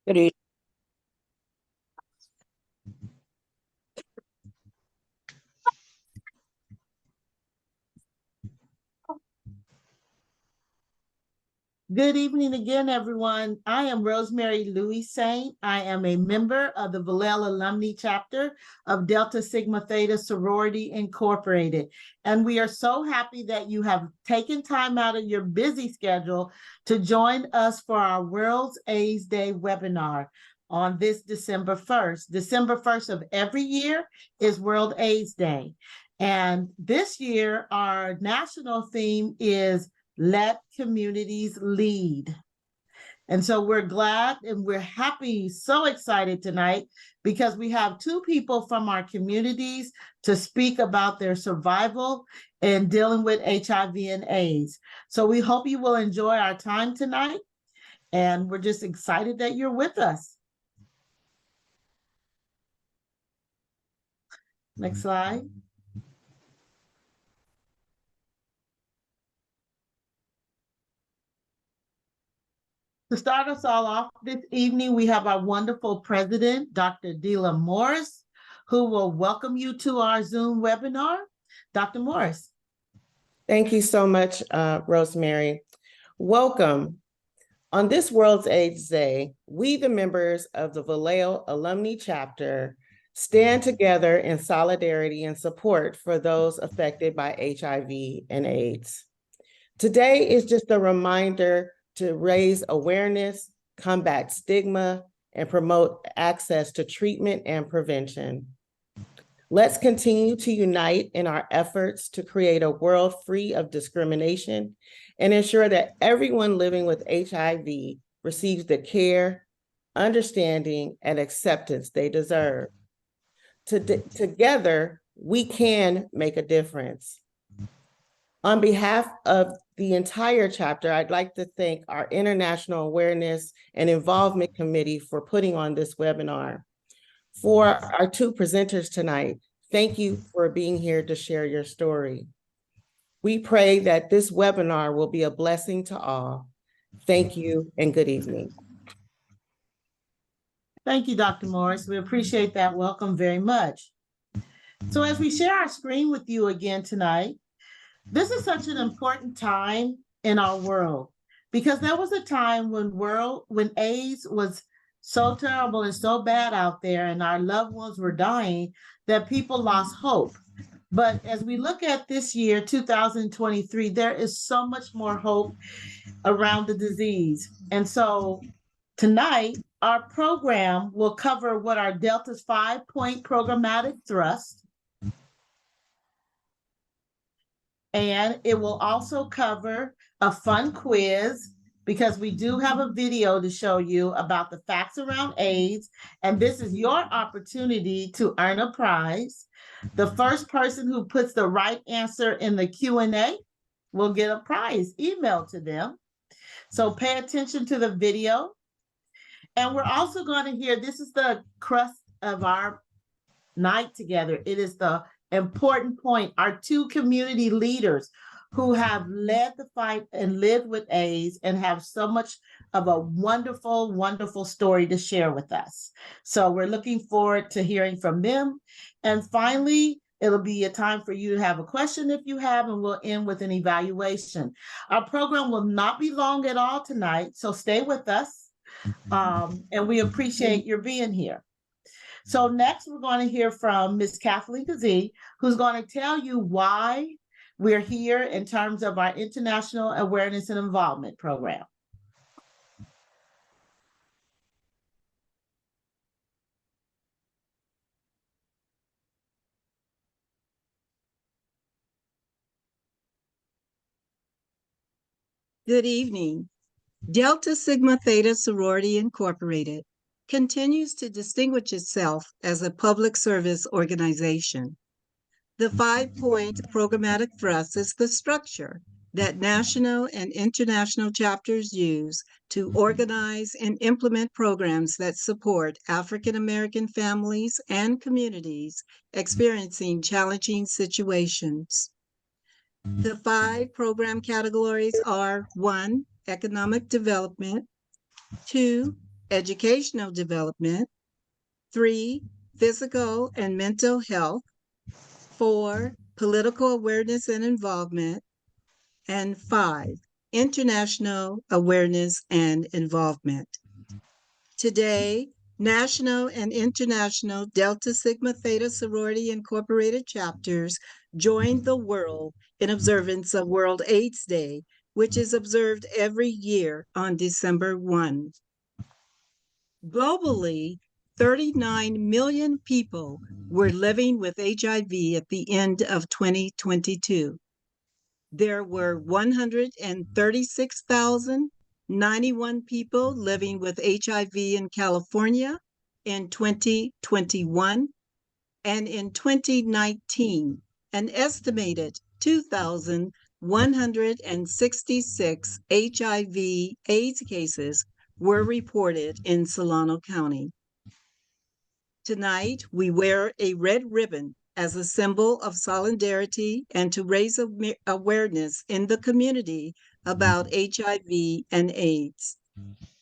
Good evening. Good evening again, everyone. I am Rosemary Louis Saint. I am a member of the Vallejo Alumnae chapter of Delta Sigma Theta Sorority Incorporated. And we are so happy that you have taken time out of your busy schedule to join us for our World's AIDS Day webinar on this December 1st. December 1st of every year is World AIDS Day. And this year, our national theme is Let Communities Lead. And so we're glad and we're happy, so excited tonight because we have two people from our communities to speak about their survival and dealing with HIV and AIDS. So we hope you will enjoy our time tonight. And we're just excited that you're with us. Next slide. To start us all off this evening, we have our wonderful president, Dr. Dela Morris, who will welcome you to our Zoom webinar. Dr. Morris. Thank you so much, Rosemary. Welcome. On this World's AIDS Day, we, the members of the Vallejo Alumnae chapter, stand together in solidarity and support for those affected by HIV and AIDS. Today is just a reminder to raise awareness, combat stigma, and promote access to treatment and prevention. Let's continue to unite in our efforts to create a world free of discrimination and ensure that everyone living with HIV receives the care, understanding, and acceptance they deserve. Together, we can make a difference. On behalf of the entire chapter, I'd like to thank our International Awareness and Involvement Committee for putting on this webinar. For our two presenters tonight, thank you for being here to share your story. We pray that this webinar will be a blessing to all. Thank you and good evening. Thank you, Dr. Morris. We appreciate that welcome very much. So as we share our screen with you again tonight, this is such an important time in our world because there was a time when AIDS was so terrible and so bad out there and our loved ones were dying that people lost hope. But as we look at this year, 2023, there is so much more hope around the disease. And so tonight, our program will cover what are Delta's 5-point programmatic thrust. And it will also cover a fun quiz because we do have a video to show you about the facts around AIDS. And this is your opportunity to earn a prize. The first person who puts the right answer in the Q&A will get a prize emailed to them. So pay attention to the video. And we're also going to hear, this is the crust of our night together. It is the important point. Our two community leaders who have led the fight and lived with AIDS and have so much of a wonderful, wonderful story to share with us. So we're looking forward to hearing from them. And finally, it'll be a time for you to have a question if you have, and we'll end with an evaluation. Our program will not be long at all tonight, so stay with us. And we appreciate your being here. So next, we're going to hear from Ms. Kathleen Kazee, who's going to tell you why we're here in terms of our International Awareness and Involvement Program. Good evening. Delta Sigma Theta Sorority Incorporated continues to distinguish itself as a public service organization. The 5-point programmatic thrust is the structure that national and international chapters use to organize and implement programs that support African American families and communities experiencing challenging situations. The 5 program categories are 1, economic development, 2, educational development. 3, physical and mental health. 4, political awareness and involvement. And 5, international awareness and involvement. Today, national and international Delta Sigma Theta Sorority Incorporated chapters joined the world in observance of World AIDS Day, which is observed every year on December 1. Globally, 39 million people were living with HIV at the end of 2022. There were 136,091 people living with HIV in California in 2021, and in 2019, an estimated 2,166 HIV/AIDS cases were reported in Solano County. Tonight, we wear a red ribbon as a symbol of solidarity and to raise awareness in the community about HIV and AIDS.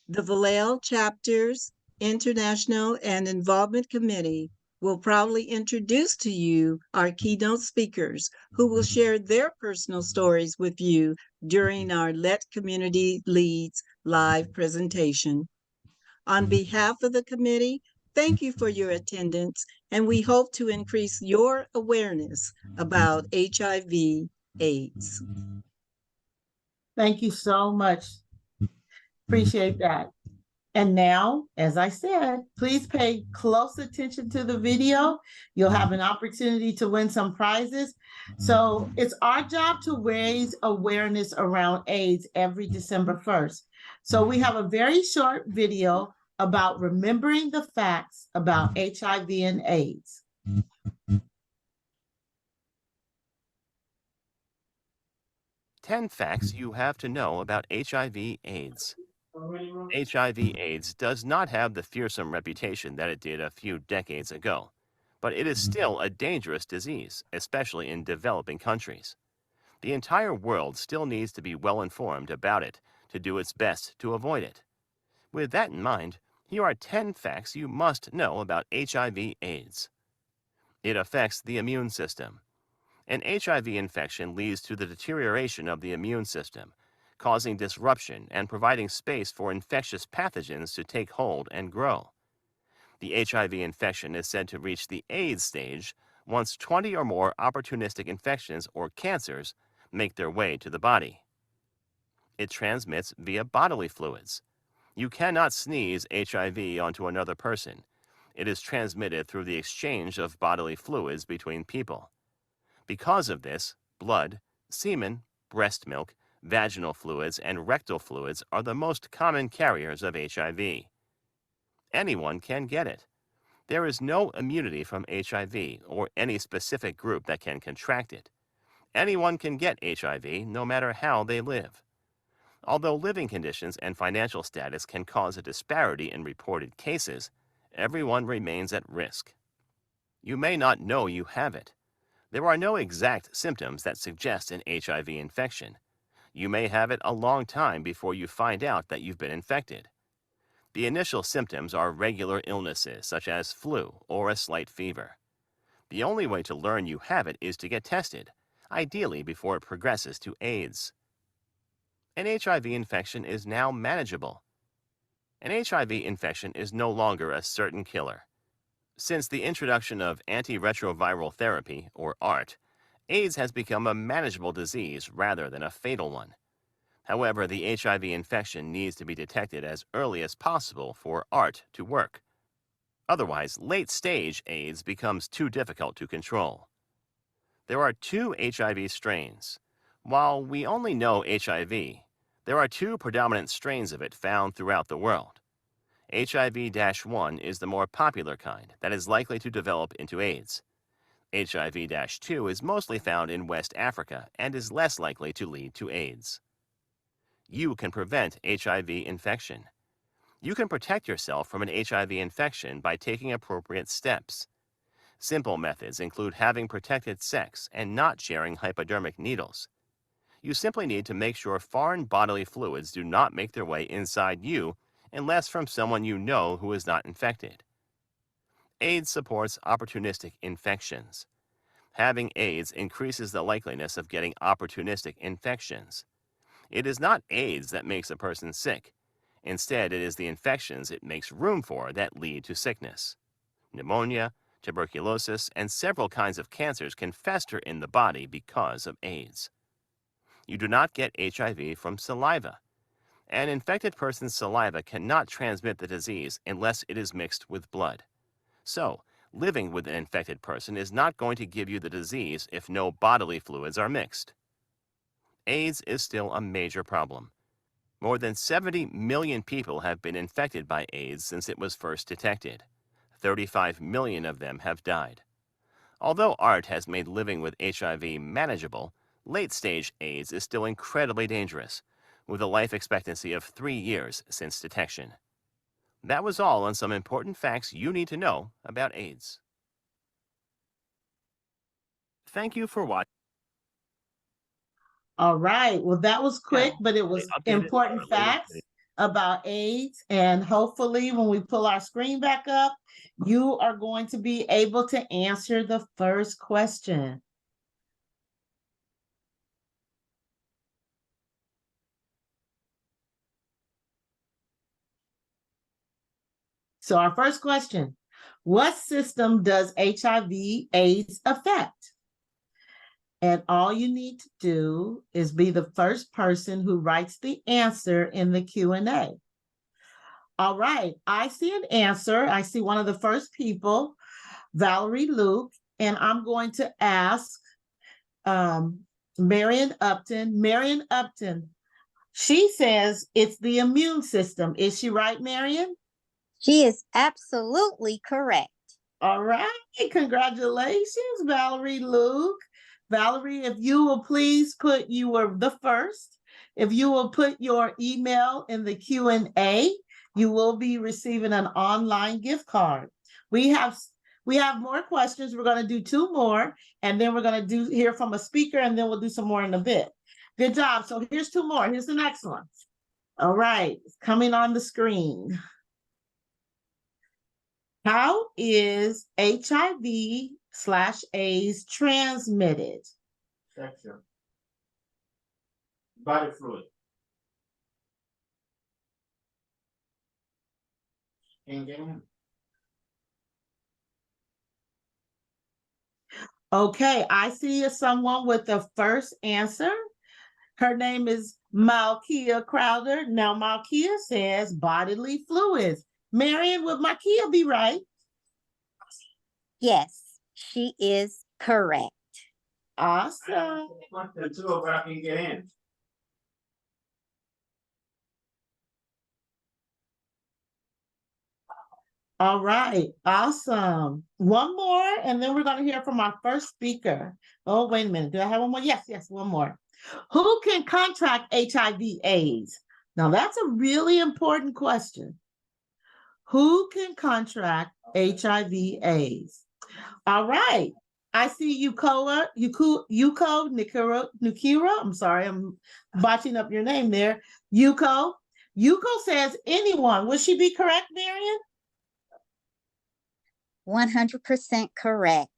The Vallejo Chapter's International and Involvement Committee will proudly introduce to you our keynote speakers who will share their personal stories with you during our Let Community Leads live presentation. On behalf of the committee, thank you for your attendance, and we hope to increase your awareness about HIV/AIDS. Thank you so much. Appreciate that. And now, as I said, please pay close attention to the video. You'll have an opportunity to win some prizes. So it's our job to raise awareness around AIDS every December 1st. So we have a very short video about remembering the facts about HIV and AIDS. 10 facts you have to know about HIV/AIDS. HIV/AIDS does not have the fearsome reputation that it did a few decades ago, but it is still a dangerous disease, especially in developing countries. The entire world still needs to be well informed about it to do its best to avoid it. With that in mind, here are 10 facts you must know about HIV/AIDS. It affects the immune system. An HIV infection leads to the deterioration of the immune system, causing disruption and providing space for infectious pathogens to take hold and grow. The HIV infection is said to reach the AIDS stage once 20 or more opportunistic infections or cancers make their way to the body. It transmits via bodily fluids. You cannot sneeze HIV onto another person. It is transmitted through the exchange of bodily fluids between people. Because of this, blood, semen, breast milk, vaginal fluids, and rectal fluids are the most common carriers of HIV. Anyone can get it. There is no immunity from HIV or any specific group that can contract it. Anyone can get HIV no matter how they live. Although living conditions and financial status can cause a disparity in reported cases, everyone remains at risk. You may not know you have it. There are no exact symptoms that suggest an HIV infection. You may have it a long time before you find out that you've been infected. The initial symptoms are regular illnesses such as flu or a slight fever. The only way to learn you have it is to get tested, ideally before it progresses to AIDS. An HIV infection is now manageable. An HIV infection is no longer a certain killer. Since the introduction of antiretroviral therapy, or ART, AIDS has become a manageable disease rather than a fatal one. However, the HIV infection needs to be detected as early as possible for ART to work. Otherwise, late-stage AIDS becomes too difficult to control. There are 2 HIV strains. While we only know HIV, there are 2 predominant strains of it found throughout the world. HIV-1 is the more popular kind that is likely to develop into AIDS. HIV-2 is mostly found in West Africa and is less likely to lead to AIDS. You can prevent HIV infection. You can protect yourself from an HIV infection by taking appropriate steps. Simple methods include having protected sex and not sharing hypodermic needles. You simply need to make sure foreign bodily fluids do not make their way inside you unless from someone you know who is not infected. AIDS supports opportunistic infections. Having AIDS increases the likeliness of getting opportunistic infections. It is not AIDS that makes a person sick. Instead, it is the infections it makes room for that lead to sickness. Pneumonia, tuberculosis, and several kinds of cancers can fester in the body because of AIDS. You do not get HIV from saliva. An infected person's saliva cannot transmit the disease unless it is mixed with blood. So, living with an infected person is not going to give you the disease if no bodily fluids are mixed. AIDS is still a major problem. More than 70 million people have been infected by AIDS since it was first detected. 35 million of them have died. Although art has made living with HIV manageable, late-stage AIDS is still incredibly dangerous, with a life expectancy of 3 years since detection. That was all on some important facts you need to know about AIDS. Thank you for watching. All right. Well, that was quick, Yeah, but it was they updated important our latest facts about AIDS. And hopefully, when we pull our screen back up, you are going to be able to answer the first question. So our first question, what system does HIV/AIDS affect? And all you need to do is be the first person who writes the answer in the Q&A. All right, I see an answer. I see one of the first people, Valerie Luke, and I'm going to ask Marion Upton. Marion Upton, she says it's the immune system. Is she right, Marion? She is absolutely correct. All right, congratulations, Valerie Luke. Valerie, if you will please put, you were the first. If you will put your email in the Q&A, you will be receiving an online gift card. We have more questions. We're going to do 2 more, and then we're going to hear from a speaker, and then we'll do some more in a bit. Good job. So here's 2 more. Here's the next one. All right, it's coming on the screen. How is HIV/AIDS transmitted? Section. Body fluid. Okay, I see someone with the first answer. Her name is Malkia Crowder. Now, Malkia says bodily fluids. Marion, would Malkia be right? Yes, she is correct. Awesome. The 2 of us can get in. All right, awesome. One more, and then we're going to hear from our first speaker. Oh, wait a minute. Do I have one more? Yes, one more. Who can contract HIV/AIDS? Now, that's a really important question. Who can contract HIV/AIDS? All right. I see Yuko Nukira. I'm sorry, I'm botching up your name there. Yuko says anyone. Would she be correct, Marion? 100% correct.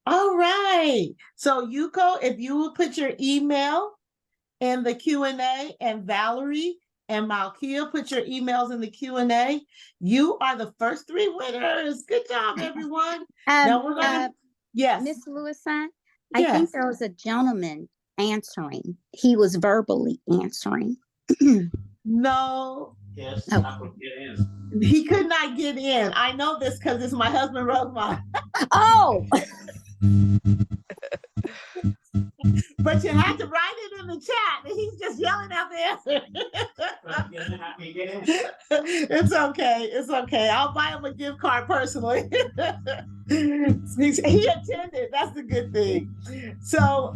All right. So Yuko, if you will put your email in the Q&A, and Valerie and Malkia, put your emails in the Q&A. You are the first 3 winners. Good job, everyone. Now we're going to, yes. Miss Lewison, Yes. I think there was a gentleman answering. He was verbally answering. No. Yes, Oh. I could get in. He could not get in. I know this because it's my husband, Rosemont. Oh! But you had to write it in the chat. And he's just yelling out the answer. It's okay. It's okay. I'll buy him a gift card personally. He attended. That's the good thing. So,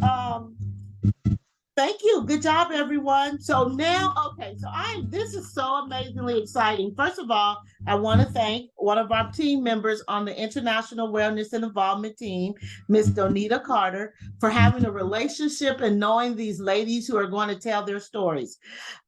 thank you. Good job, everyone. So now, okay, so this is so amazingly exciting. First of all, I want to thank one of our team members on the International Wellness and Involvement team, Miss Donita Carter, for having a relationship and knowing these ladies who are going to tell their stories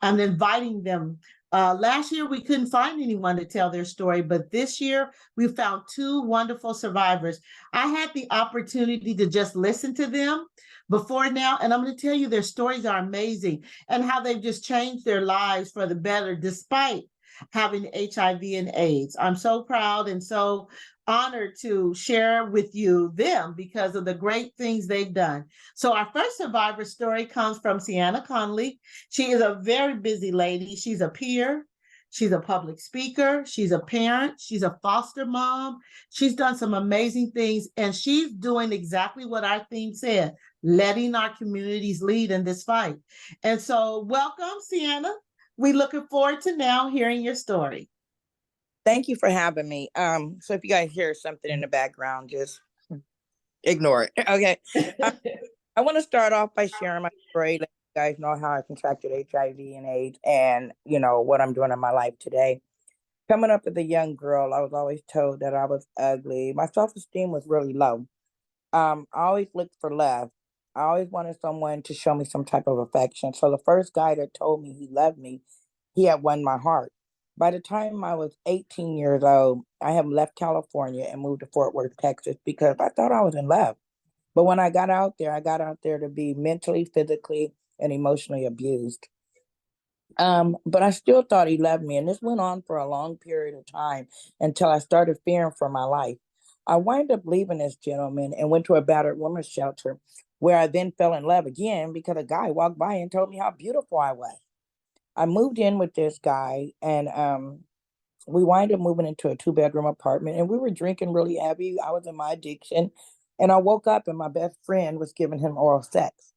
and inviting them. Last year, we couldn't find anyone to tell their story, but this year we found two wonderful survivors. I had the opportunity to just listen to them before now, and I'm going to tell you their stories are amazing and how they've just changed their lives for the better despite having HIV and AIDS. I'm so proud and so honored to share with you them because of the great things they've done. So our first survivor story comes from Sienna Conley. She is a very busy lady. She's a peer. She's a public speaker. She's a parent. She's a foster mom. She's done some amazing things, and she's doing exactly what our theme said, letting our communities lead in this fight. And so welcome, Sienna. We're looking forward to now hearing your story. Thank you for having me. So if you guys hear something in the background, just ignore it. Okay. I want to start off by sharing my story, let you guys know how I contracted HIV and AIDS and, what I'm doing in my life today. Coming up as a young girl, I was always told that I was ugly. My self-esteem was really low. I always looked for love. I always wanted someone to show me some type of affection. So the first guy that told me he loved me, he had won my heart. By the time I was 18 years old, I had left California and moved to Fort Worth, Texas, because I thought I was in love. But when I got out there to be mentally, physically, and emotionally abused. But I still thought he loved me. And this went on for a long period of time until I started fearing for my life. I wound up leaving this gentleman and went to a battered women's shelter where I then fell in love again because a guy walked by and told me how beautiful I was. I moved in with this guy and we wind up moving into a 2-bedroom apartment and we were drinking really heavy. I was in my addiction and I woke up and my best friend was giving him oral sex.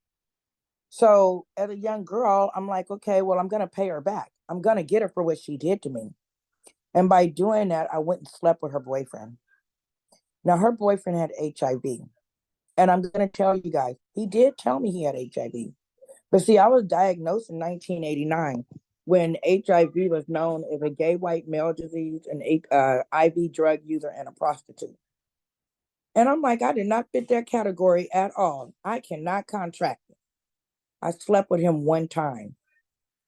So as a young girl, I'm like, okay, well, I'm going to pay her back. I'm going to get her for what she did to me. And by doing that, I went and slept with her boyfriend. Now, her boyfriend had HIV. And I'm going to tell you guys, he did tell me he had HIV. But see, I was diagnosed in 1989 when HIV was known as a gay white male disease, an IV drug user, and a prostitute. And I'm like, I did not fit that category at all. I cannot contract it. I slept with him one time.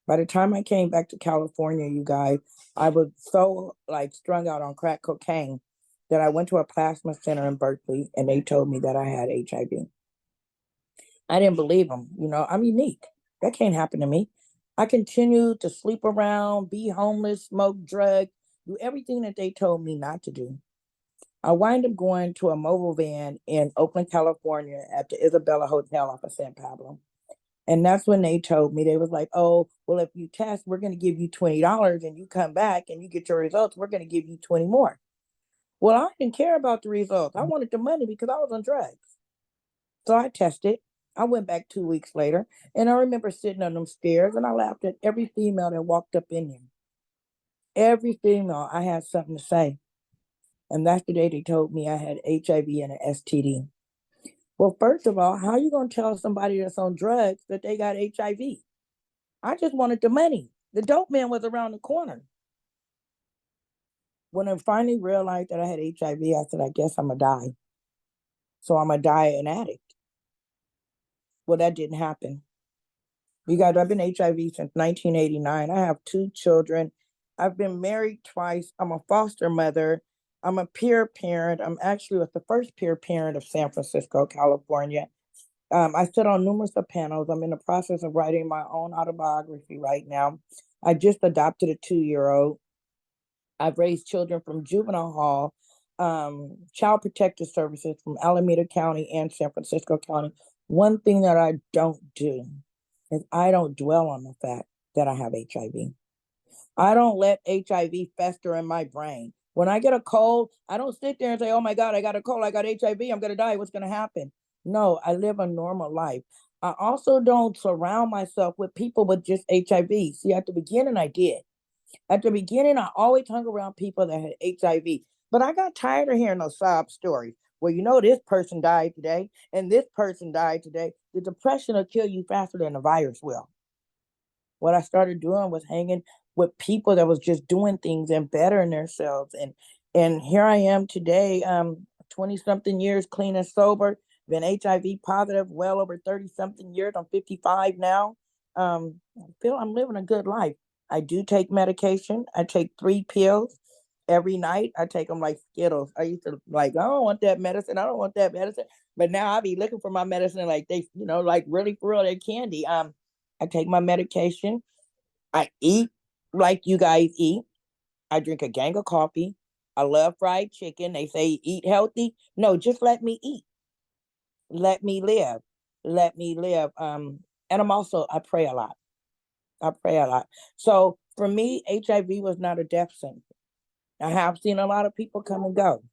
By the time I came back to California, you guys, I was so strung out on crack cocaine that I went to a plasma center in Berkeley and they told me that I had HIV. I didn't believe them. I'm unique. That can't happen to me. I continued to sleep around, be homeless, smoke drugs, do everything that they told me not to do. I wind up going to a mobile van in Oakland, California at the Isabella Hotel off of San Pablo. And that's when they told me, they was like, oh, well, if you test, we're going to give you $20 and you come back and you get your results, we're going to give you 20 more. Well, I didn't care about the results. I wanted the money because I was on drugs. So I tested. I went back 2 weeks later and I remember sitting on them stairs and I laughed at every female that walked up in there. Every female, I had something to say. And that's the day they told me I had HIV and an STD. Well, first of all, how are you going to tell somebody that's on drugs that they got HIV? I just wanted the money. The dope man was around the corner. When I finally realized that I had HIV, I said, I guess I'm going to die. So I'm going to die an addict. Well, that didn't happen. You guys, I've been HIV since 1989. I have 2 children. I've been married twice. I'm a foster mother. I'm a peer parent. I'm actually with the first peer parent of San Francisco, California. I sit on numerous panels. I'm in the process of writing my own autobiography right now. I just adopted a 2-year-old. I've raised children from juvenile hall, child protective services from Alameda County and San Francisco County. One thing that I don't do is I don't dwell on the fact that I have HIV. I don't let HIV fester in my brain. When I get a cold, I don't sit there and say, oh my God, I got a cold, I got HIV, I'm going to die, what's going to happen? No, I live a normal life. I also don't surround myself with people with just HIV. See, at the beginning, I did. At the beginning, I always hung around people that had HIV. But I got tired of hearing those sob stories where, this person died today and this person died today. The depression will kill you faster than the virus will. What I started doing was hanging with people that was just doing things and bettering themselves and And here I am today, 20 something years clean and sober, been HIV positive well over 30 something years. I'm 55 now. I feel I'm living a good life. I do take medication. I take 3 pills every night. I take them like Skittles. I used to like, I don't want that medicine. I don't want that medicine. But now I be looking for my medicine like they, like really for real, they're candy. I take my medication. I eat like you guys eat. I drink a gang of coffee. I love fried chicken. They say eat healthy. No, just let me eat. Let me live. Let me live. And I pray a lot. I pray a lot. So for me, HIV was not a death sentence. I have seen a lot of people come and go,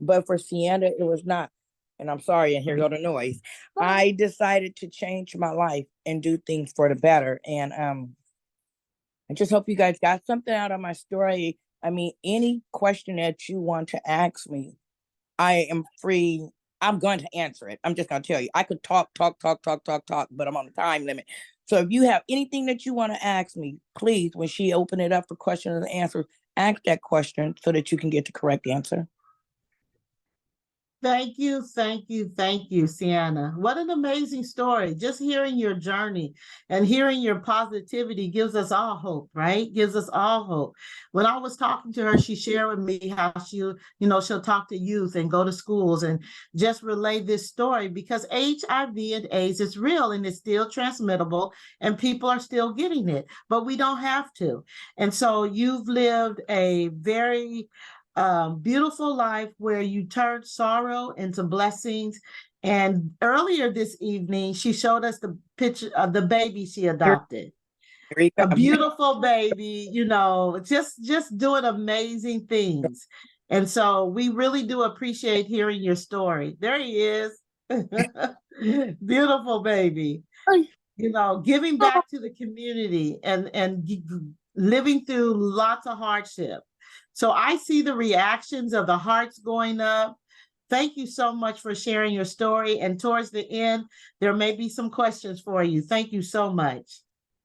but for Sienna, it was not. And I'm sorry, and here go the noise. I decided to change my life and do things for the better. And I just hope you guys got something out of my story. I mean, any question that you want to ask me, I am free. I'm going to answer it. I'm just going to tell you. I could talk, but I'm on a time limit. So if you have anything that you want to ask me, please, when she open it up for questions and answers, ask that question so that you can get the correct answer. Thank you, Sienna. What an amazing story. Just hearing your journey and hearing your positivity gives us all hope, right? Gives us all hope. When I was talking to her, she shared with me how she'll talk to youth and go to schools and just relay this story because HIV and AIDS is real and it's still transmittable and people are still getting it, but we don't have to. And so you've lived a very beautiful life where you turned sorrow into blessings. And earlier this evening, she showed us the picture of the baby she adopted. A beautiful baby, just doing amazing things. And so we really do appreciate hearing your story. There he is. Beautiful baby. Giving back to the community and living through lots of hardship. So I see the reactions of the hearts going up. Thank you so much for sharing your story. And towards the end, there may be some questions for you. Thank you so much.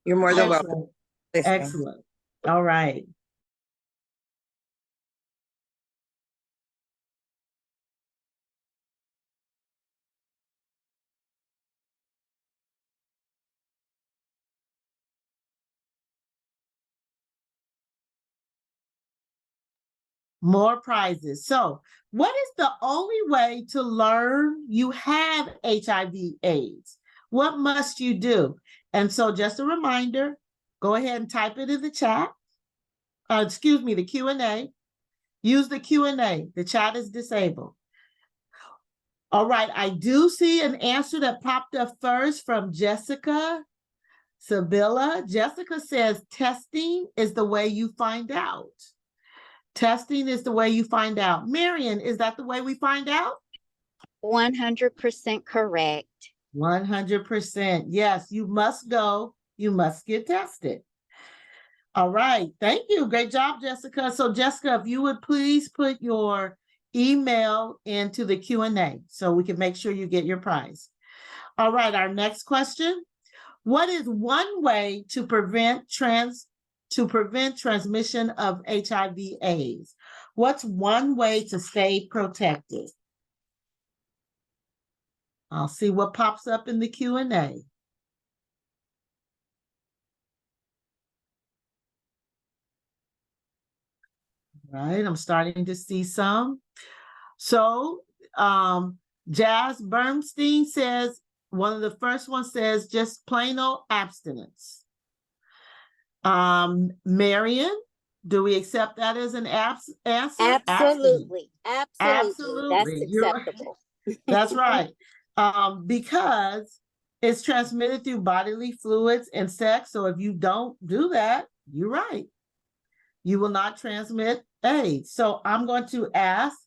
You're more than welcome. Excellent. All right. More prizes. So, what is the only way to learn you have HIV/AIDS? What must you do? And so, just a reminder, go ahead and type it in the chat. The Q&A. Use the Q&A. The chat is disabled. All right, I do see an answer that popped up first from Jessica Sibylla. Jessica says testing is the way you find out. Testing is the way you find out. Marion, is that the way we find out? 100% correct. 100%. Yes, you must go. You must get tested. All right. Thank you. Great job, Jessica. So, Jessica, if you would please put your email into the Q&A so we can make sure you get your prize. All right. Our next question. What is one way to prevent transmission of HIV/AIDS? What's one way to stay protected? I'll see what pops up in the Q&A. Right, I'm starting to see some. So, Jazz Bernstein says, one of the first ones says just plain old abstinence. Marion, do we accept that as an answer? Absolutely. Absolutely. Absolutely. That's acceptable. That's right. Because it's transmitted through bodily fluids and sex. So if you don't do that, you're right. You will not transmit AIDS. So I'm going to ask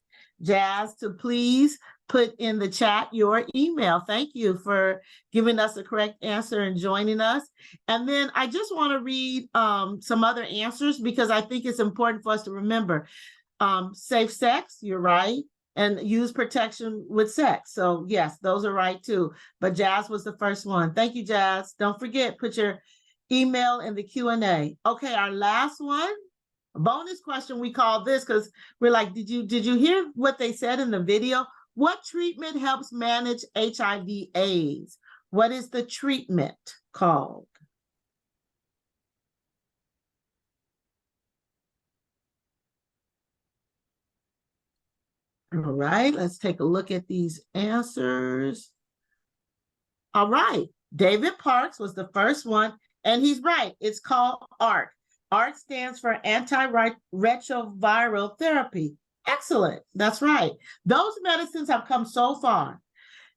Jazz to please put in the chat your email. Thank you for giving us a correct answer and joining us. And then I just want to read some other answers because I think it's important for us to remember. Safe sex, you're right. And use protection with sex. So yes, those are right too. But Jazz was the first one. Thank you, Jazz. Don't forget, put your email in the Q&A. Okay, our last one. Bonus question, we call this because we're like, did you hear what they said in the video? What treatment helps manage HIV/AIDS? What is the treatment called? All right, let's take a look at these answers. All right, David Parks was the first one, and he's right. It's called ARC. ARC stands for antiretroviral therapy. Excellent. That's right. Those medicines have come so far,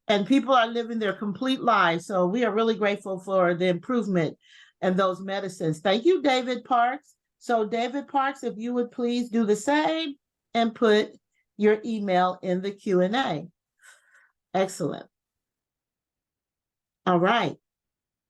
and people are living their complete lives. So we are really grateful for the improvement in those medicines. Thank you, David Parks. So David Parks, if you would please do the same and put your email in the Q&A. Excellent. All right.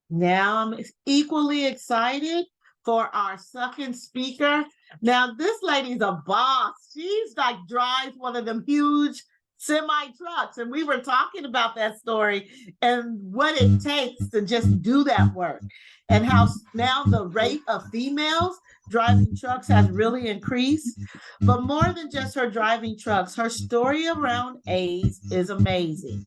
Now I'm equally excited for our second speaker. Now, this lady's a boss. She's like drives one of them huge semi trucks. And we were talking about that story and what it takes to just do that work, and how now the rate of females driving trucks has really increased. But more than just her driving trucks, her story around AIDS is amazing.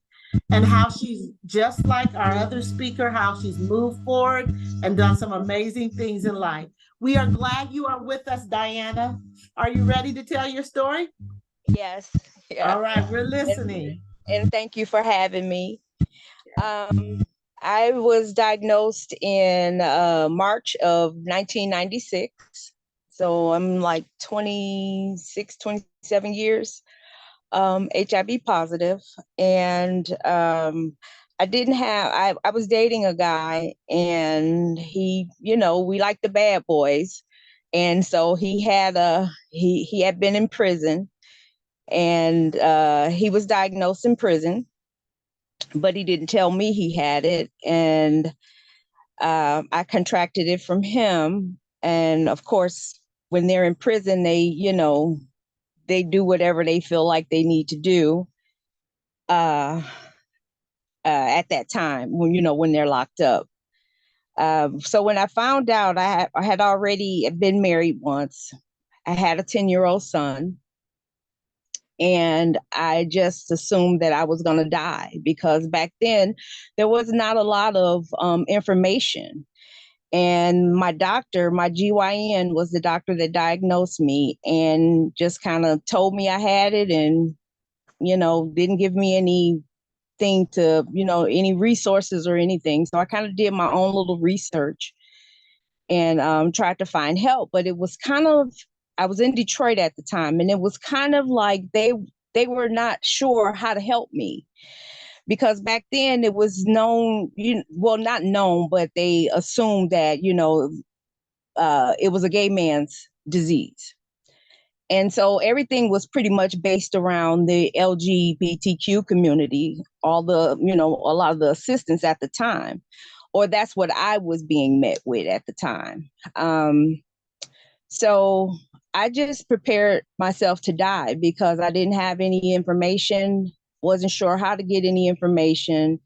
And how she's just like our other speaker, how she's moved forward and done some amazing things in life. We are glad you are with us, Diana. Are you ready to tell your story? Yes. Yeah. All right, we're listening. And thank you for having me. I was diagnosed in March of 1996. So I'm like 26, 27 years HIV positive. And I was dating a guy, and he, we like the bad boys. And so he had been in prison, and he was diagnosed in prison, but he didn't tell me he had it. And I contracted it from him. And of course, when they're in prison, they do whatever they feel like they need to do at that time when they're locked up. So when I found out, I had already been married once. I had a 10-year-old son. And I just assumed that I was going to die, because back then there was not a lot of information. And my doctor, my GYN, was the doctor that diagnosed me, and just kind of told me I had it, and, didn't give me anything to, any resources or anything. So I kind of did my own little research and tried to find help. But it was I was in Detroit at the time, and it was kind of like they were not sure how to help me, because back then it was known, not known, but they assumed that, it was a gay man's disease. And so everything was pretty much based around the LGBTQ community, a lot of the assistance at the time, or that's what I was being met with at the time. So I just prepared myself to die, because I didn't have any information, wasn't sure how to get any information.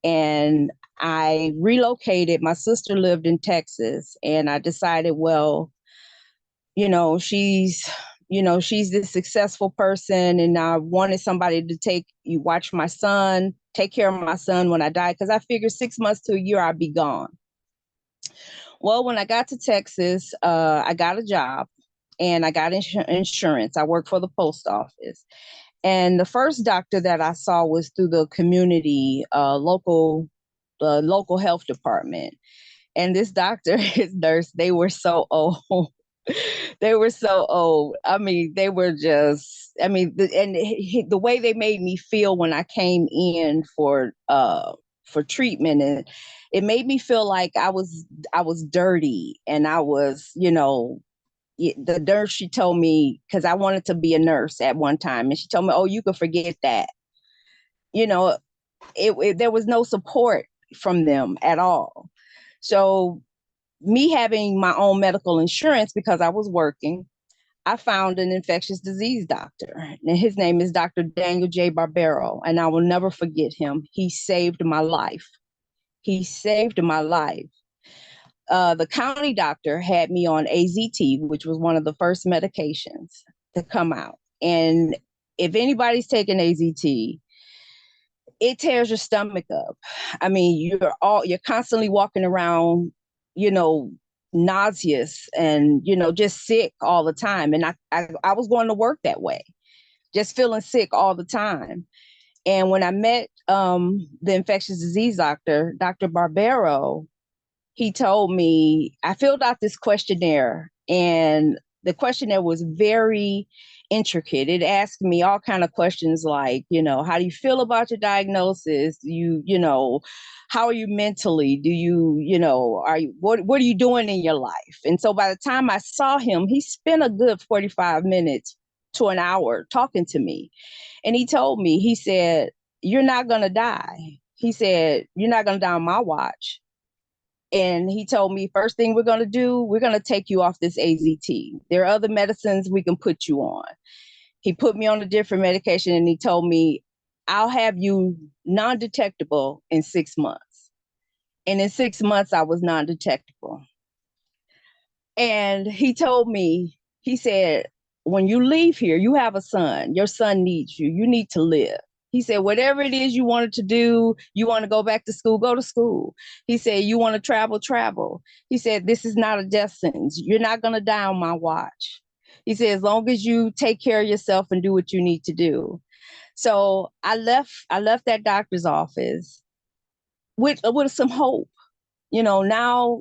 And I relocated. My sister lived in Texas, and I decided, well, she's this successful person, and I wanted somebody to watch my son, take care of my son when I die, because I figured 6 months to a year I'd be gone. Well, when I got to Texas, I got a job, and I got insurance. I worked for the post office. And the first doctor that I saw was through the community, local health department. And this doctor, his nurse, they were so old. They were so old. I mean, they were just, the way they made me feel when I came in for treatment, and it made me feel like I was dirty, and I was, the nurse, she told me, because I wanted to be a nurse at one time, and she told me, oh, you can forget that. There was no support from them at all. So me having my own medical insurance, because I was working, I found an infectious disease doctor, and his name is Dr. Daniel J. Barbero, and I will never forget him. He saved my life. He saved my life. the county doctor had me on AZT, which was one of the first medications to come out. And if anybody's taking AZT, it tears your stomach up. I mean, you're constantly walking around, nauseous and, just sick all the time. And I was going to work that way, just feeling sick all the time. And when I met the infectious disease doctor, Dr. Barbero, he told me, I filled out this questionnaire, and the questionnaire was very intricate. It asked me all kind of questions like, how do you feel about your diagnosis? How are you mentally? Do you, what are you doing in your life? And so by the time I saw him, he spent a good 45 minutes to an hour talking to me. And he told me, he said, you're not going to die. He said, you're not going to die on my watch. And he told me, first thing we're going to do, we're going to take you off this AZT. There are other medicines we can put you on. He put me on a different medication, and he told me, I'll have you non-detectable in 6 months. And in 6 months, I was non-detectable. And he told me, he said, when you leave here, you have a son. Your son needs you. You need to live. He said, whatever it is you wanted to do, you want to go back to school, go to school. He said, you want to travel, travel. He said, this is not a death sentence. You're not going to die on my watch. He said, as long as you take care of yourself and do what you need to do. So I left that doctor's office with some hope. Now,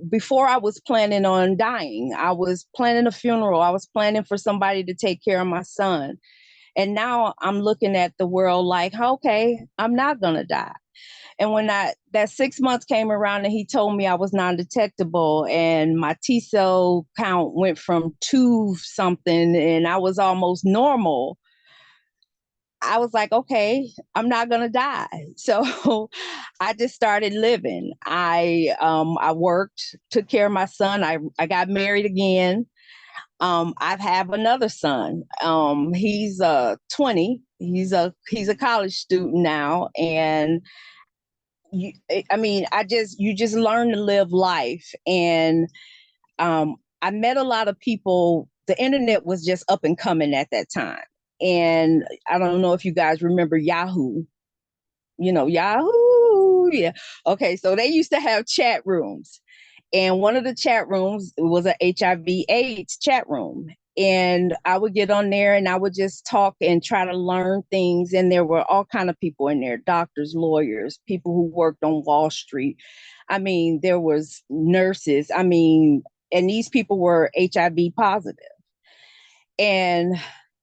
before I was planning on dying, I was planning a funeral. I was planning for somebody to take care of my son. And now I'm looking at the world like, okay, I'm not going to die. And when that 6 months came around and he told me I was non-detectable and my T cell count went from 2 something and I was almost normal, I was like, okay, I'm not going to die. So I just started living. I worked, took care of my son. I got married again. I have another son. He's 20. He's a college student now, and you just learn to live life. And I met a lot of people. The internet was just up and coming at that time, and I don't know if you guys remember Yahoo. Yahoo, yeah. Okay, so they used to have chat rooms. And one of the chat rooms was a HIV/AIDS chat room. And I would get on there and I would just talk and try to learn things. And there were all kind of people in there, doctors, lawyers, people who worked on Wall Street. I mean, there was nurses. I mean, and these people were HIV positive. And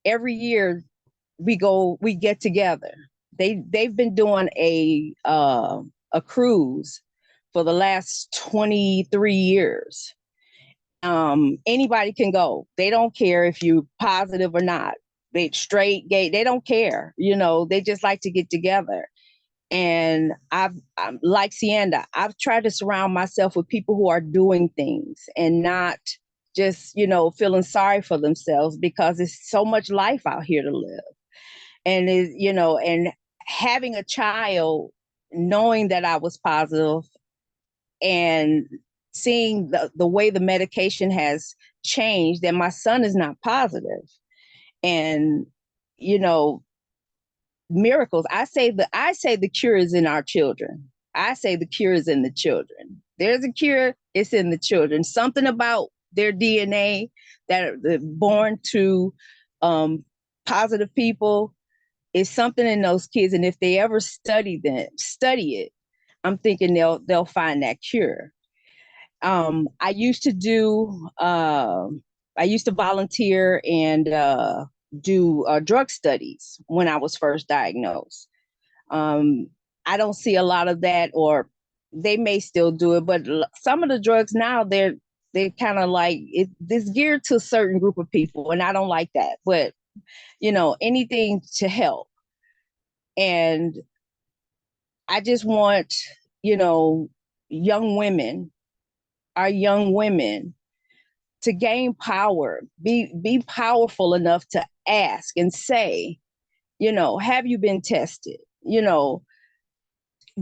every year we get together. They've been doing a cruise for the last 23 years. Anybody can go. They don't care if you're positive or not. They straight, gay, they don't care. They just like to get together. And I'm like Sienda, I've tried to surround myself with people who are doing things and not just, feeling sorry for themselves, because there's so much life out here to live. And and having a child, knowing that I was positive and seeing the way the medication has changed, and my son is not positive. And, miracles. I say the cure is in our children. I say the cure is in the children. There's a cure, it's in the children. Something about their DNA that are born to positive people is something in those kids. And if they ever study it, I'm thinking they'll find that cure. I used to volunteer and do drug studies when I was first diagnosed. I don't see a lot of that, or they may still do it, but some of the drugs now, they're kind of like it's geared to a certain group of people, and I don't like that. But anything to help. And I just want, our young women to gain power, be powerful enough to ask and say, have you been tested?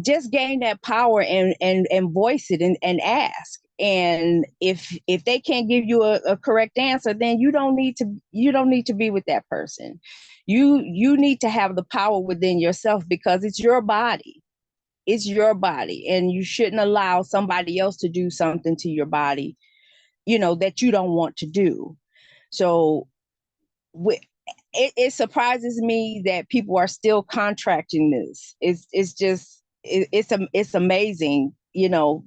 Just gain that power and voice it and ask. And if they can't give you a correct answer, then you don't need to be with that person. You need to have the power within yourself, because it's your body. It's your body, and you shouldn't allow somebody else to do something to your body, that you don't want to do. So it surprises me that people are still contracting this. It's amazing, and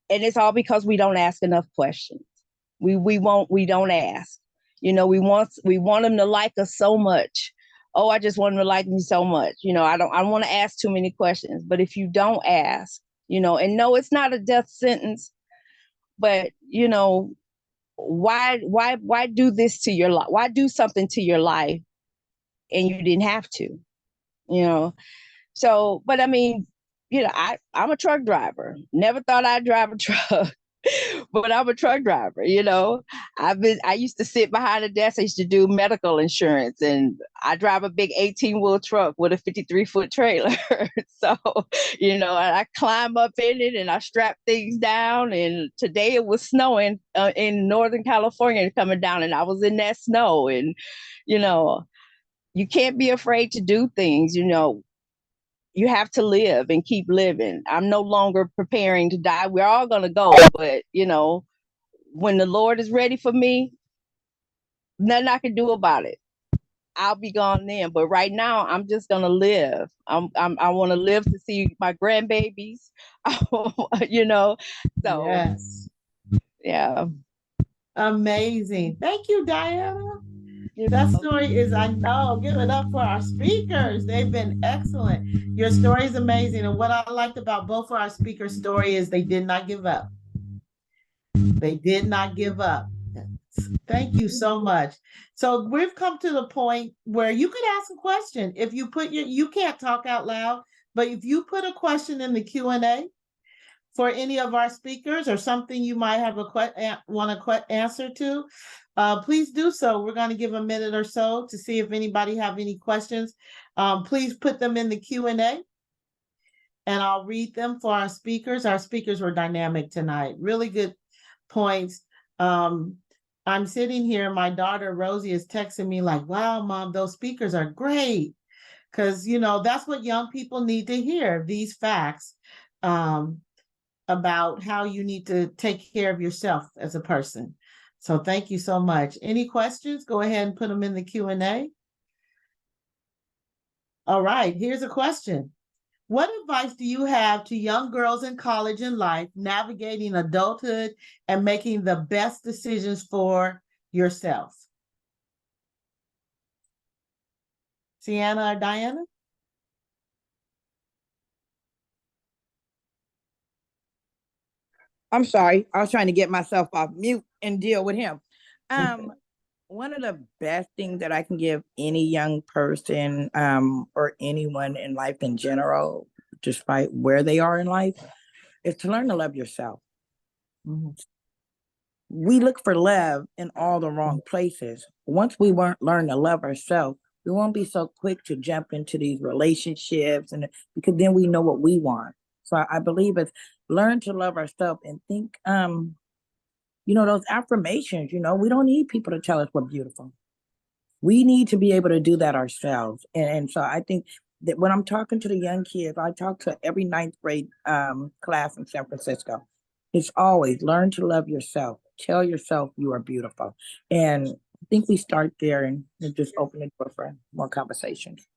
it's all because we don't ask enough questions. We don't ask. We want them to like us so much. Oh, I just want them to like me so much. I don't want to ask too many questions. But if you don't ask, and no, it's not a death sentence, but why do this to your life? Why do something to your life and you didn't have to? So, but I mean, I'm a truck driver. Never thought I'd drive a truck, but I'm a truck driver. I used to sit behind a desk. I used to do medical insurance, and I drive a big 18-wheel truck with a 53-foot trailer. So, I climb up in it and I strap things down. And today it was snowing in Northern California coming down, and I was in that snow. And, you can't be afraid to do things. You have to live and keep living. I'm no longer preparing to die. We're all going to go. But, when the Lord is ready for me, nothing I can do about it. I'll be gone then. But right now, I'm just going to live. I want to live to see my grandbabies, So, Yes. yeah. Amazing. Thank you, Diana. That story is, I know, give it up for our speakers. They've been excellent. Your story is amazing. And what I liked about both of our speakers' story is they did not give up. They did not give up. Thank you so much. So we've come to the point where you could ask a question. If you put you can't talk out loud, but if you put a question in the Q&A for any of our speakers, or something you might have want to answer to, please do so. We're going to give a minute or so to see if anybody have any questions. Please put them in the Q&A, and I'll read them for our speakers. Our speakers were dynamic tonight. Really good points. I'm sitting here, my daughter Rosie is texting me like, wow, Mom, those speakers are great. Because, that's what young people need to hear, these facts about how you need to take care of yourself as a person. So thank you so much. Any questions? Go ahead and put them in the Q&A. All right, here's a question. What advice do you have to young girls in college and life navigating adulthood and making the best decisions for yourself? Sienna or Diana? I'm sorry. I was trying to get myself off mute and deal with him. One of the best things that I can give any young person, or anyone in life in general, despite where they are in life, is to learn to love yourself. Mhm. We look for love in all the wrong places. Once we learn to love ourselves, we won't be so quick to jump into these relationships, and because then we know what we want. So I believe it's learn to love ourselves and think, those affirmations, we don't need people to tell us we're beautiful. We need to be able to do that ourselves. And so I think that when I'm talking to the young kids, I talk to every 9th grade class in San Francisco. It's always learn to love yourself. Tell yourself you are beautiful. And I think we start there and just open the door for more conversations.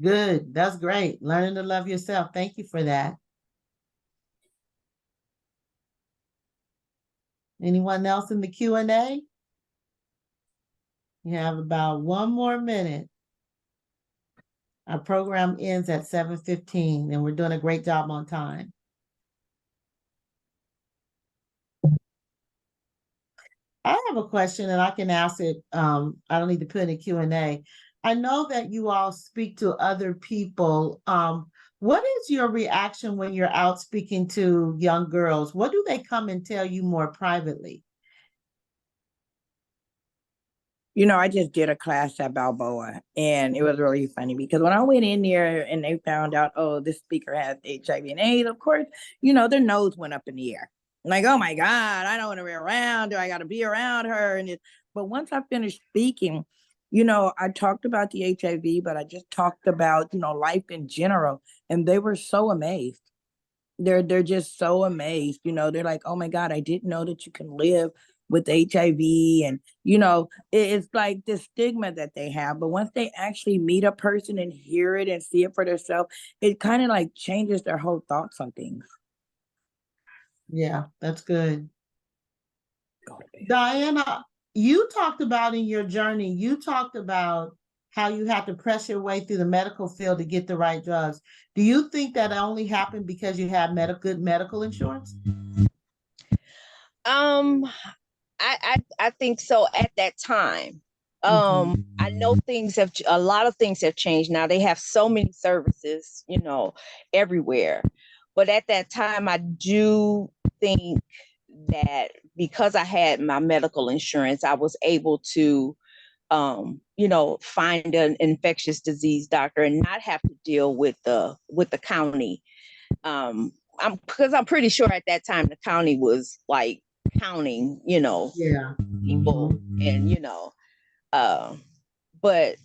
Good. That's great. Learning to love yourself. Thank you for that. Anyone else in the Q&A? You have about 1 more minute. Our program ends at 7:15, and we're doing a great job on time. I have a question, and I can ask it. I don't need to put in a Q&A. I know that you all speak to other people. What is your reaction when you're out speaking to young girls? What do they come and tell you more privately? I just did a class at Balboa, and it was really funny because when I went in there and they found out, oh, this speaker has HIV and AIDS, of course, their nose went up in the air. Like, oh my God, I don't want to be around her. I got to be around her. But once I finished speaking, I talked about the HIV, but I just talked about, life in general. And they were so amazed. They're just so amazed. They're like, oh my God, I didn't know that you can live with HIV. And, it's like the stigma that they have. But once they actually meet a person and hear it and see it for themselves, it kind of like changes their whole thoughts on things. Yeah, that's good. Diana, you talked about in your journey, you talked about how you had to press your way through the medical field to get the right drugs. Do you think that only happened because you had good medical insurance? Um, I think so at that time. I know a lot of things have changed now. They have so many services, everywhere. But at that time, I do think that because I had my medical insurance, I was able to, find an infectious disease doctor and not have to deal with the county. Because I'm pretty sure at that time the county was like counting, Yeah. people, and but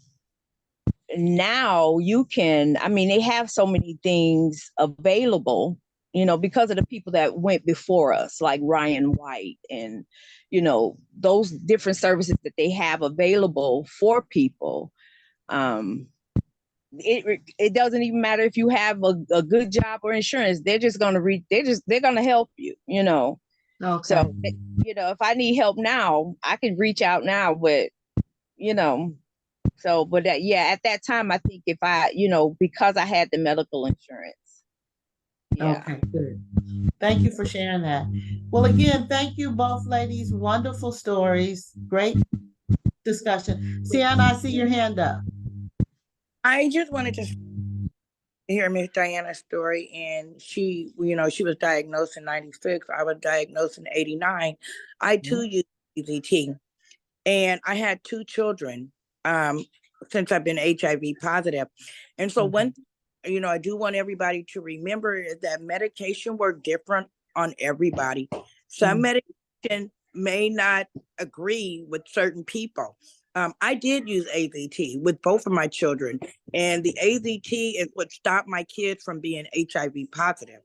now you can, they have so many things available, because of the people that went before us, like Ryan White, and those different services that they have available for people. It doesn't even matter if you have a good job or insurance. They're just going to they're going to help you. Okay. So if I need help now, I can reach out now. But but at that time, I think if I, because I had the medical insurance. Yeah. Okay, good. Thank you for sharing that. Well, again, thank you both ladies. Wonderful stories. Great discussion. Sienna, I see your hand up. I just wanted to hear Miss Diana's story, and she was diagnosed in 96. I was diagnosed in 89. I too used EZT, and I had 2 children since I've been HIV positive. And so one, I do want everybody to remember is that medication work different on everybody. Some medication may not agree with certain people. I did use AZT with both of my children, and the AZT is what stopped my kids from being HIV positive.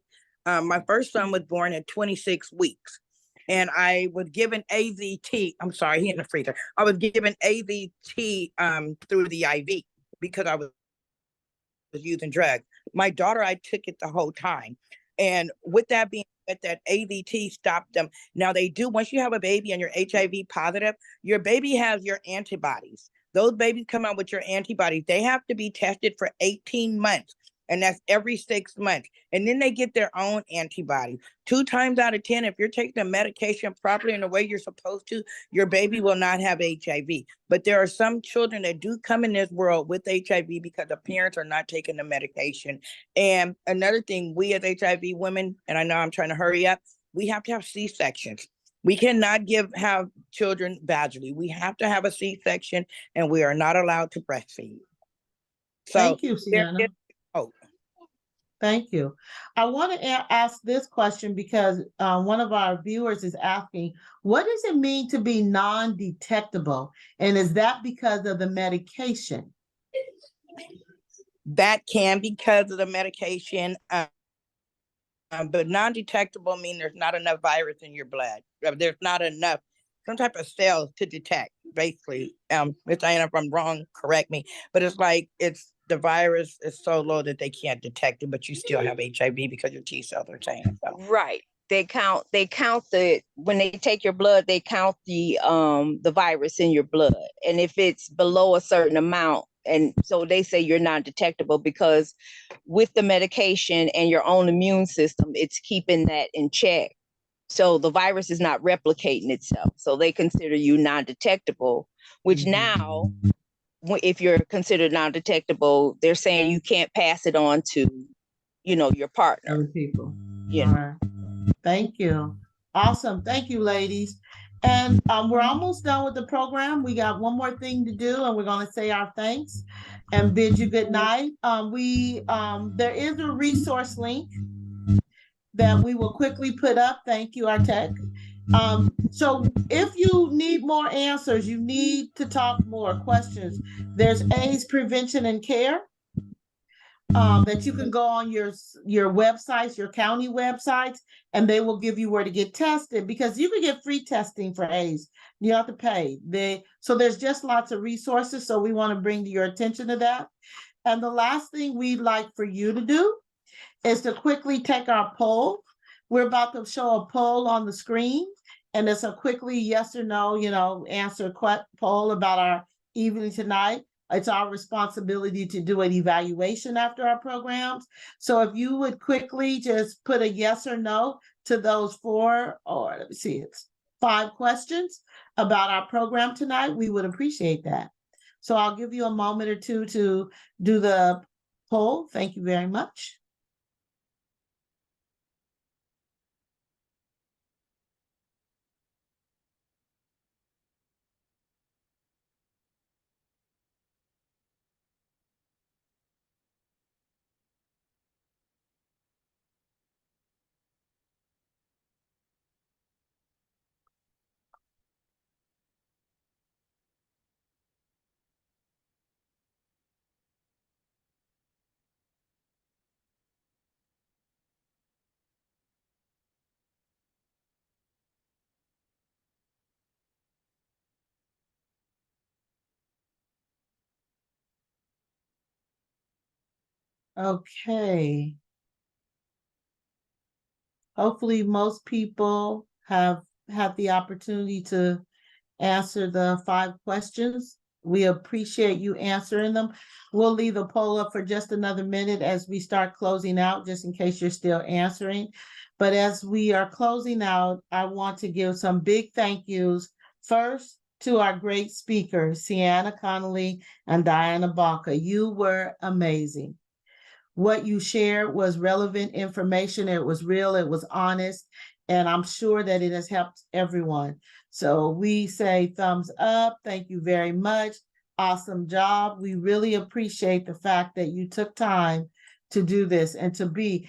My first son was born at 26 weeks, and I was given AZT. I'm sorry, he in the freezer. I was given AZT through the IV because I was using drugs. My daughter, I took it the whole time. And with that being said, that AZT stopped them. Now they do, once you have a baby and you're HIV positive, your baby has your antibodies. Those babies come out with your antibodies. They have to be tested for 18 months. And that's every 6 months. And then they get their own antibodies. 2 times out of 10, if you're taking the medication properly in the way you're supposed to, your baby will not have HIV. But there are some children that do come in this world with HIV because the parents are not taking the medication. And another thing, we as HIV women, and I know I'm trying to hurry up, we have to have C-sections. We cannot have children vaginally. We have to have a C-section, and we are not allowed to breastfeed. So thank you, Sienna. Thank you. I want to ask this question because one of our viewers is asking, what does it mean to be non-detectable? And is that because of the medication? That can be because of the medication, but non-detectable means there's not enough virus in your blood. There's not enough, some type of cells to detect, basically. Ms. Diana, if I'm wrong, correct me. But it's like the virus is so low that they can't detect it, but you still have HIV because your T cells are saying so. Right. They count when they take your blood, they count the virus in your blood. And if it's below a certain amount, and so they say you're not detectable because with the medication and your own immune system, it's keeping that in check. So the virus is not replicating itself. So they consider you non-detectable, which now, if you're considered non-detectable, they're saying you can't pass it on to, your partner. Other people. Yeah. All right. Thank you. Awesome. Thank you, ladies. And we're almost done with the program. We got one more thing to do, and we're going to say our thanks and bid you good night. There is a resource link that we will quickly put up. Thank you, our tech. So if you need more answers, you need to talk more questions, there's AIDS prevention and care that you can go on your websites, your county websites, and they will give you where to get tested, because you can get free testing for AIDS. You don't have to pay. So there's just lots of resources. So we want to bring to your attention to that. And the last thing we'd like for you to do is to quickly take our poll. We're about to show a poll on the screen, and it's a quickly yes or no, answer poll about our evening tonight. It's our responsibility to do an evaluation after our programs. So if you would quickly just put a yes or no to those 5 questions about our program tonight, we would appreciate that. So I'll give you a moment or two to do the poll. Thank you very much. Okay. Hopefully most people have had the opportunity to answer the 5 questions. We appreciate you answering them. We'll leave the poll up for just another minute as we start closing out, just in case you're still answering. But as we are closing out, I want to give some big thank yous. First, to our great speakers, Sienna Connolly and Diana Baca. You were amazing. What you shared was relevant information. It was real, it was honest, and I'm sure that it has helped everyone. So we say thumbs up. Thank you very much. Awesome job. We really appreciate the fact that you took time to do this and to be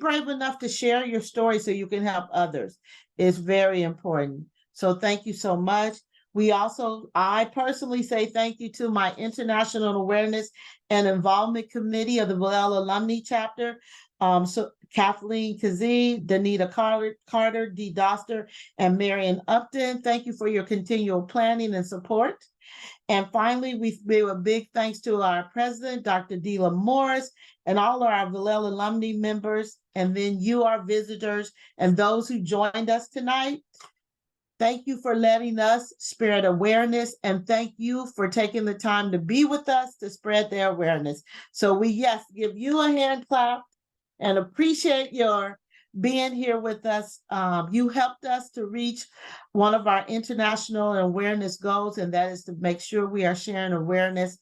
brave enough to share your story so you can help others is very important. So thank you so much. I personally say thank you to my International Awareness and Involvement Committee of the Vallejo Alumnae Chapter. So Kathleen Kazee, Danita Carter, Dee Doster, and Marion Upton. Thank you for your continual planning and support. And finally, we give a big thanks to our president, Dr. Deela Morris, and all of our Vallejo alumni members, and then you, our visitors, and those who joined us tonight. Thank you for letting us spread awareness, and thank you for taking the time to be with us to spread their awareness. So we, give you a hand clap and appreciate your being here with us. You helped us to reach one of our international awareness goals, and that is to make sure we are sharing awareness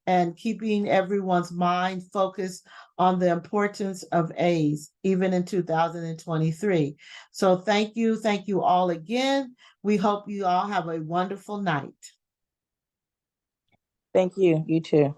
and keeping everyone's mind focused on the importance of AIDS, even in 2023. So thank you all again. We hope you all have a wonderful night. Thank you. You too.